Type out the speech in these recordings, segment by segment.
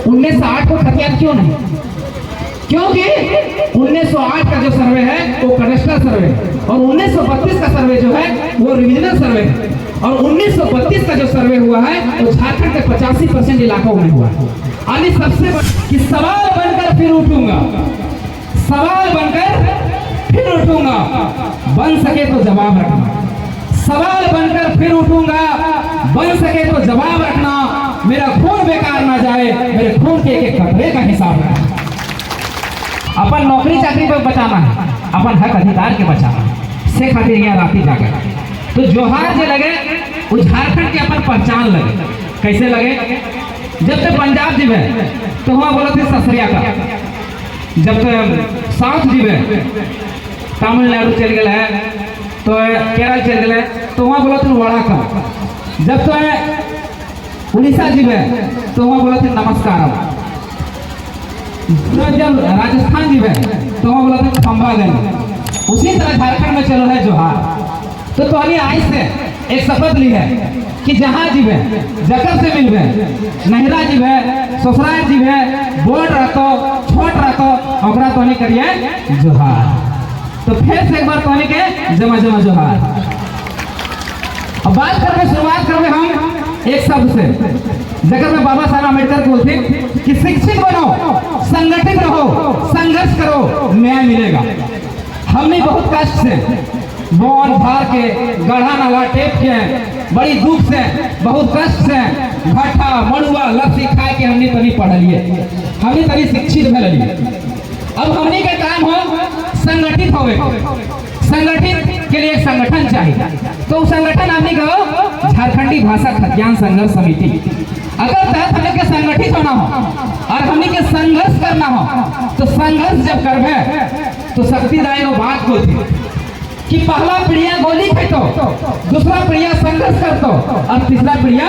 1908 को खतियान क्यों नहीं? क्योंकि 1908 का जो सर्वे है वो कडेस्ट्रल सर्वे और 1932 का सर्वे जो है वो रिविजनल सर्वे है। और 1932 का जो सर्वे हुआ है वो झारखंड के 85% इलाकों में हुआ है। अभी सबसे कि सवाल बनकर फिर उठूंगा, सवाल बनकर फिर उठूंगा, बन सके तो जवाब रखना। सवाल बनकर फिर उठूंगा, बन सके तो जवाब रखना। मेरा खून बेकार ना जाए, मेरे खून के एक कतरे का हिसाब रखना। अपन नौकरी चाकरी पर बचाना है, अपन हक अधिकार के बचाना है। से खातिर यहाँ राती जाकर तो जोहार जे लगे वो झारखंड के अपन पहचान लगे। कैसे लगे? जब तक पंजाब जीवे तो वहाँ बोला थे ससरिया का, जब तक साउथ जीवे तमिलनाडु चल गए है तो केरल चल गए तो वहाँ बोला थे वड़ा का, जब तो उड़ीसा जीवे तो वहाँ बोला थे नमस्कार, जब राजस्थान जीवे तो वहाँ बोला थे खंबा गए। उसी तरह झारखंड में चलो है जोहार। तो अभी आज से एक शपथ ली है कि जहाँ जीवे जकर से मिलवे, नहरा जीवे, ससुराल जीवे, बोट रहतो, छोट रहतो, ओकरा तो नहीं करिए जोहार। तो फिर से एक बार तो नहीं के जमा जमा जोहार। अब बात करके शुरुआत करवे हम एक शब्द से, जगह में बाबा साहब अम्बेडकर बोलते कि शिक्षित बनो, संगठित रहो, संघर्ष करो, न्याय मिलेगा। हमने बहुत कष्ट से बोन भार के गढ़ा नाला टेप के बड़ी दुख से बहुत कष्ट से घाटा मड़ुआ लस्सी खा के हमने तनी पढ़लिए, हमने तनी शिक्षित भलिए। अब हमने का काम हो संगठित होवे, संगठित के लिए एक संगठन चाहिए। तो संगठन हमने कहो झारखंडी भाषा खतियान संघर्ष समिति। अगर तहत हमें के संगठित होना हो और हमें के संघर्ष करना हो तो संघर्ष जब करवे तो शक्तिदायी वो बात को थी कि पहला पीढ़िया गोली खेतो, दूसरा पीढ़िया संघर्ष करतो और तीसरा पीढ़िया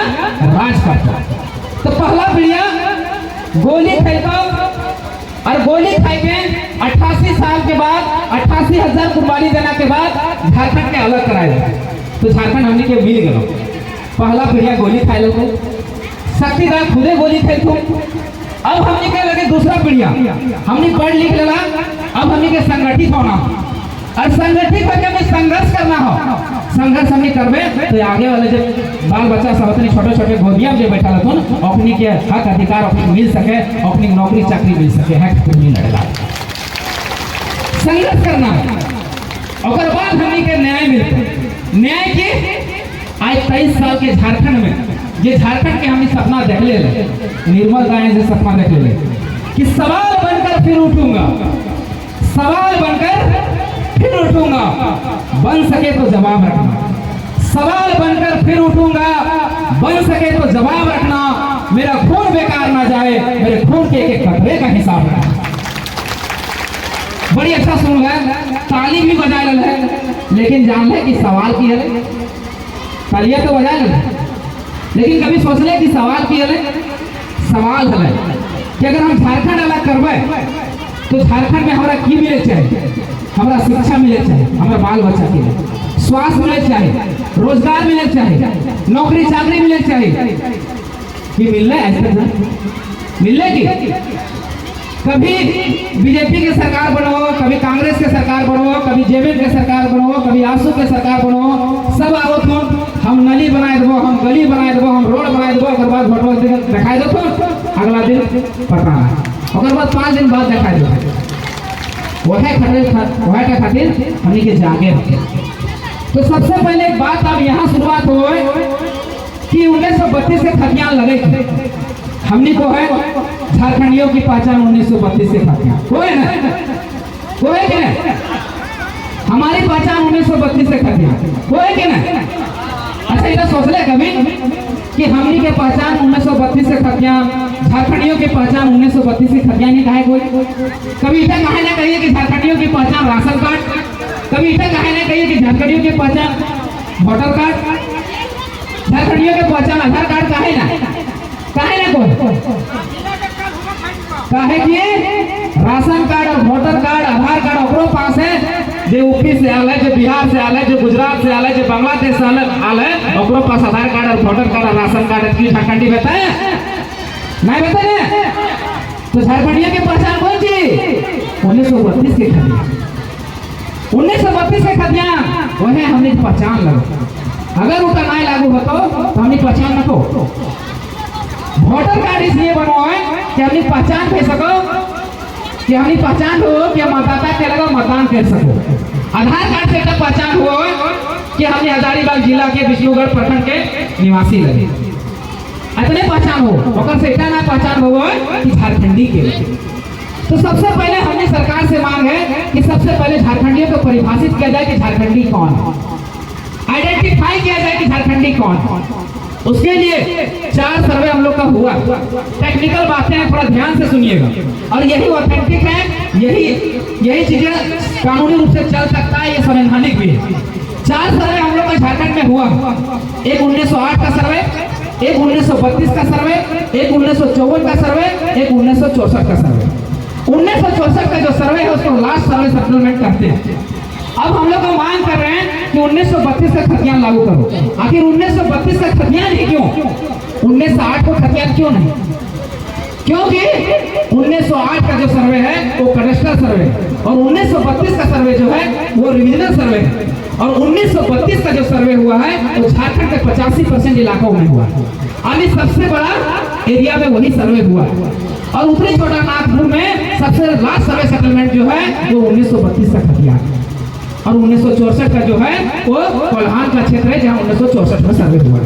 राज करतो। तो पहला पीढ़िया गोली खेतो और गोली खाई के 88 साल के बाद 88,000 कुर्बानी देना के बाद झारखंड के अलग कराए। तो झारखंड हमने के मिल गया। पहला पीढ़िया गोली खाए लो, शक्तिदायी खुदे गोली खेतो। अब हमने के लगे दूसरा पीढ़िया हमने पढ़ लिख लेला, अब हमने के संगठित होना और संगठित होकर हमें संघर्ष करना हो। संघर्ष हमने करवे तो आगे वाले जब बाल बच्चा सब अपने छोटे छोटे गोदिया में बैठा रहते अपनी के हक अधिकार अपनी मिल सके, अपनी नौकरी चाकरी मिल सके, हक नहीं लड़ेगा। संघर्ष करना और बाद हमने के न्याय मिलते। न्याय के आज 23 साल के झारखंड में ये झारखंड के हमने सपना देख ले, निर्मल गाय से सपना देख ले कि सवाल बनकर फिर उठूंगा, सवाल बनकर फिर उठूंगा, बन सके तो जवाब रखना। सवाल बनकर फिर उठूंगा, बन सके तो जवाब रखना। मेरा खून बेकार ना जाए, मेरे खून के एक कतरे का हिसाब रखना। बड़ी अच्छा सुन है, ताली भी बजा रहे है, लेकिन जान ले कि सवाल की है। तालियां तो बजा रहे लेकिन कभी सोच ले कि सवाल की है। सवाल है कि अगर हम झारखंड अलग करवे तो झारखंड में हमारा की मिले चाहिए, हमारा शिक्षा मिले चाहिए, हमारा बाल बच्चा के लिए स्वास्थ्य मिले चाहिए, रोजगार मिले चाहिए, नौकरी चाकरी मिले चाहिए। कि मिल रहा है ऐसा मिलेगी। कभी बीजेपी के सरकार बनो, कभी कांग्रेस के सरकार बनो, कभी जेबीएम के सरकार बनो, कभी आसू के सरकार बनो, सब आओ तो हम नली बनाए देवो, हम गली बनाए देवो, हम रोड बनाए देवो, अगर बाद भटवा दिखाई दो तो अगला दिन पटना है, अगर बाद 5 दिन बाद दिखाई दो। वह के खातिर हमने के जागे रखे। तो सबसे पहले एक बात अब यहाँ शुरुआत हो कि 1932 से खतियान लगे थे। हमने को है झारखंडियों की पहचान 1932 से खतियान कोई ना कोई के ना, हमारी पहचान 1932 से खतियान कोई के ना। अच्छा इधर सोच ले कभी कि हमनी के पहचान 1932 से खतियान, झारखंडियों की पहचान 1932 से खतियान ही कहे कोई। कभी इधर कहे ना कहिए कि झारखंडियों की पहचान राशन कार्ड, कभी इधर कहे ना कहिए कि झारखंडियों की पहचान वोटर कार्ड, झारखंडियों की पहचान आधार कार्ड कहे ना कोई कहे कि राशन कार्ड और वोटर कार्ड आधार कार्ड ओकरो पास है, जो यूपी से आल है, जो बिहार से आल है, जो गुजरात से आल है, जो बांग्लादेश से आल है, ओकरो पास आधार कार्ड और वोटर कार्ड और राशन कार्ड की झारखंडी बताए। नहीं बता ना तो झारखंडियों की पहचान कौन सी? 1932 के खतियान, 1932 के खतियान वह हमने पहचान लगा। अगर उनका न्याय लागू हो तो हमने पहचान नको। वोटर कार्ड इसलिए बनवाए कि हमने पहचान कर सको, कि हमने पहचान हो कि मतदाता के लगा मतदान कर सको। आधार कार्ड से तब पहचान हो कि हमने हजारीबाग जिला के विष्णुगढ़ प्रखंड के निवासी लगे, इतने पहचान हो। और से इतना ना पहचान हो कि झारखंडी के। तो सबसे पहले हमने सरकार से मांग है कि सबसे पहले झारखंडियों को परिभाषित किया जाए कि झारखंडी कौन है, आइडेंटिफाई किया जाए कि झारखंडी कौन है। उसके लिए 4 सर्वे हम लोग का हुआ। टेक्निकल बातें हैं, थोड़ा ध्यान से सुनिएगा, और यही ऑथेंटिक है, यही चीजें कानूनी रूप से चल सकता है, ये संवैधानिक भी है। 4 सर्वे हम लोग का झारखंड में हुआ। एक 1908 का सर्वे, एक 1932 का सर्वे, एक 1954 का सर्वे, एक 1964 का सर्वे। 1964 का जो सर्वे है उसको लास्ट सर्वे सेटलमेंट कहते हैं। अब हम लोग मांग कर रहे हैं कि 1932 का खतियान लागू करो। आखिर 1932 का खतियान ही क्यों? 1908 को खतियान क्यों नहीं? क्योंकि 1908 का जो सर्वे है वो कडेस्ट्रल सर्वे है, और 1932 का सर्वे जो है वो रिविजनल सर्वे है। और 1932 का जो सर्वे हुआ है वो झारखंड के 85% इलाकों में हुआ है। अभी सबसे बड़ा एरिया में वही सर्वे हुआ है। और उत्तरी छोटा नागपुर में सबसे लास्ट सर्वे सेटलमेंट जो है वो 1932 का खतियान है। और 1964 का जो है वो कोल्हान का क्षेत्र है जहाँ 1964 में सर्वे हुआ है।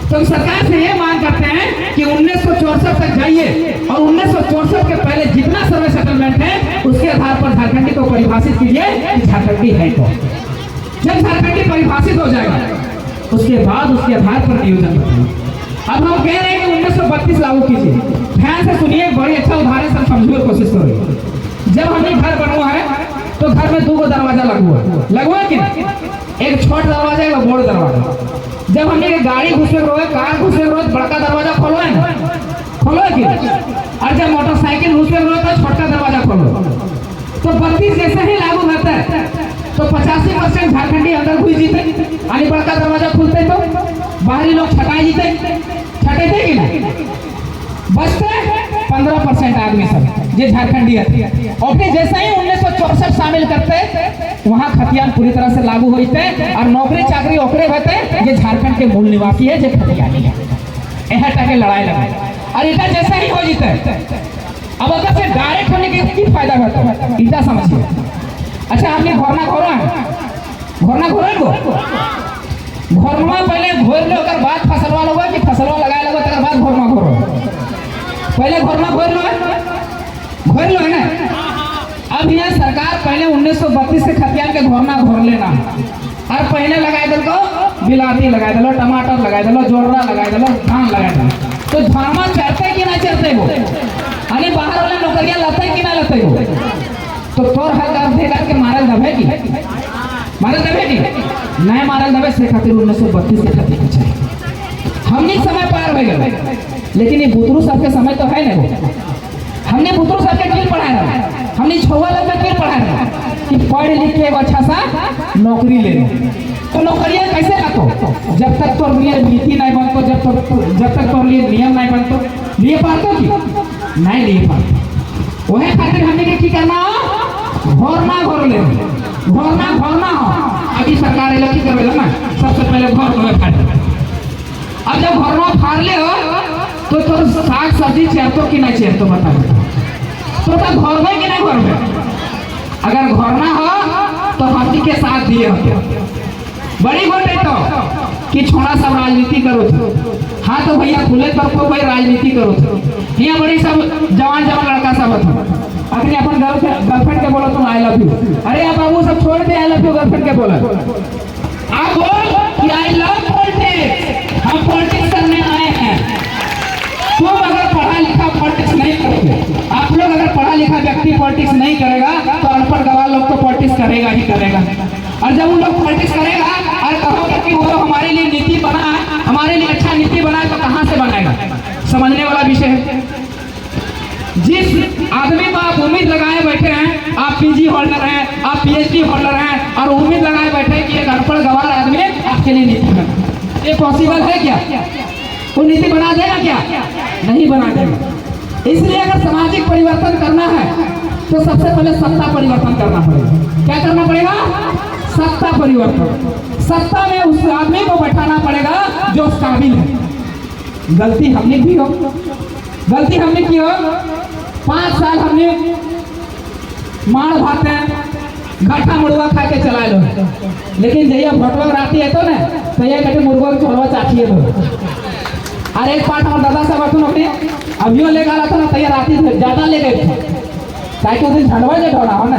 तो हम सरकार से ये मांग करते हैं कि 1964 तक जाइए, और 1964 के पहले जितना सर्वे सेटलमेंट है उसके आधार पर झारखंडी को परिभाषित कीजिए कि झारखंडी है कौन। जब झारखंडी परिभाषित हो जाएगा उसके बाद उसके आधार पर नियोजन करेंगे। अब हम कह रहे हैं कि 1932 लागू कीजिए। ध्यान से सुनिए, बड़ी अच्छा उदाहरण से समझने की कोशिश करिए। जब हमने घर बनवा है तो घर में 2 दरवाजा लगवा कि एक छोटा दरवाजा एक बड़ा दरवाजा। जब हमने गाड़ी घुसे रोए, कार घुसे रोए, बड़का दरवाजा खोलो है ना, खोलो कि। और जब मोटरसाइकिल घुसे रोए तो छोटा दरवाजा खोलो। तो 32 जैसे ही लागू होता है तो 85% झारखंडी अंदर घुस जीते, यानी बड़का दरवाजा खुलते तो बाहरी लोग छटाई जीते, छटे थे कि नहीं, बचते 15% आदमी सब जो झारखंडी है। और फिर जैसे ही 1964 शामिल करते वहाँ खतियान पूरी तरह से लागू होते, और नौकरी चाकरी ओकरे होते जो झारखंड के मूल निवासी है, जो खतियानी है। यह टाके लड़ाई लगा, और इटा जैसे ही हो जीते। अब अगर से डायरेक्ट होने के फायदा होता है, इटा समझिए। अच्छा, आपने घोरना घोरा है, घोरना घोरा को घोरमा पहले घोर लो, अगर बाद फसलवा लोगे कि फसलवा लगाए लोगे तक बाद घोरमा घोरो। पहले घोरमा घोर लो है ना। अब यहाँ सरकार पहले 1932 से खतियान के घोरना घोर लेना, और पहले लगाए दल को बिलाती लगाए दलो, टमाटर लगाए दलो, जोड़ा लगाए दलो, धान लगाए दलो। तो धर्मा चढ़ते कि ना चढ़ते हो, अरे बाहर वाले नौकरियां लते कि ना लते हो। तो तोर हर दे करके मारल दबे की नहीं मारल दबे से खातिर 1932 के खातिर चाहिए। हमने समय पार हो गए, लेकिन ये बुतरू सबके समय तो है ना। हमने बुतरू सबके क्यों पढ़ाया रहा, हमने छुआ लोग क्यों पढ़ाया रहा कि पढ़ लिख के अच्छा सा नौकरी ले लो। तो नौकरियां कैसे लगो जब तक तो लिए नीति नहीं बनतो, जब तक तो लिए नियम नहीं बनतो, लिए पातो की नहीं लिए पातो। वही खातिर हमने की करना हो, घोरना घोर ले, घोरना हो। अभी सरकार ये लोग की करवे ना, सबसे पहले घोर में फाड़। अब जब घोरना फाड़ ले हो तो साग सब्जी चेहतो कि नहीं चेहतो बता तो घर में कि नहीं घर में। अगर घोरना हो तो हाथी के साथ दिए होते बड़ी बात है तो कि छोड़ा सब राजनीति करो थे। हाँ तो भैया खुले तौर पर भाई राजनीति करो थे। यहाँ बड़ी सब जवान लड़का सब होता अपने अपन गर्लफ्रेंड के बोलो तुम आई लव यू। अरे आप बाबू सब छोड़ दे आई लव यू गर्लफ्रेंड के बोला। आप बोल कि आई लव पॉलिटिक्स, हम पॉलिटिक्स करने आए हैं। तुम अगर पढ़ा लिखा पॉलिटिक्स नहीं करोगे, आप लोग अगर पढ़ा लिखा व्यक्ति पॉलिटिक्स नहीं करेगा तो अनपढ़ गवाह लोग तो पॉलिटिक्स करेगा ही करेगा। और जब उन लोग पॉलिटिक्स करेगा और कहोगे कि वो हमारे लिए नीति बना, हमारे लिए अच्छा नीति बनाए, तो कहाँ से बनाएगा? समझने वाला विषय है। जिस आदमी को आप उम्मीद लगाए बैठे हैं, आप पीजी होल्डर हैं, आप पीएचडी होल्डर हैं, और उम्मीद लगाए बैठे कि एक अनपढ़ गवार आदमी आपके लिए नीति बना, ये पॉसिबल है क्या? वो नीति बना देगा क्या? नहीं बना देगा। इसलिए अगर सामाजिक परिवर्तन करना है तो सबसे पहले सत्ता परिवर्तन करना पड़ेगा। क्या करना पड़ेगा? सत्ता परिवर्तन। सत्ता में उस आदमी को बैठाना पड़ेगा जो उस काबिल है। गलती हमने की हो, गलती हमने की हो, 5 साल हमने मार भाते घाटा मुर्गा खा के चला लो, लेकिन जैया भटवा राती है तो ना तैयार कटे मुर्गा के छोड़वा चाचिए लो। अरे एक पाठ हमारे दादा साहब तुम अपने अभियो ले गया था ना, तैयार राती ज्यादा ले गए थे ताकि उस दिन झंडवा जे ढोड़ा हो ना,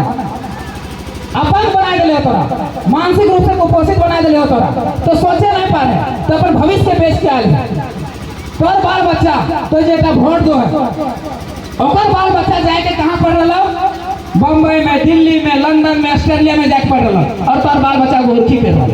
अपन बना दिले हो तोरा, मानसिक रूप से कुपोषित बना दिले हो तोरा, तो सोचे नहीं पा रहे तो अपन भविष्य के बेच के आए तोर बाल बच्चा तो जेटा वोट दो है और बाल बच्चा जाए के कहाँ पढ़ रहा, बम्बई में, दिल्ली में, लंदन में, ऑस्ट्रेलिया में जाके पढ़ रहा और तोर बाल बच्चा गोरखी पे रहा।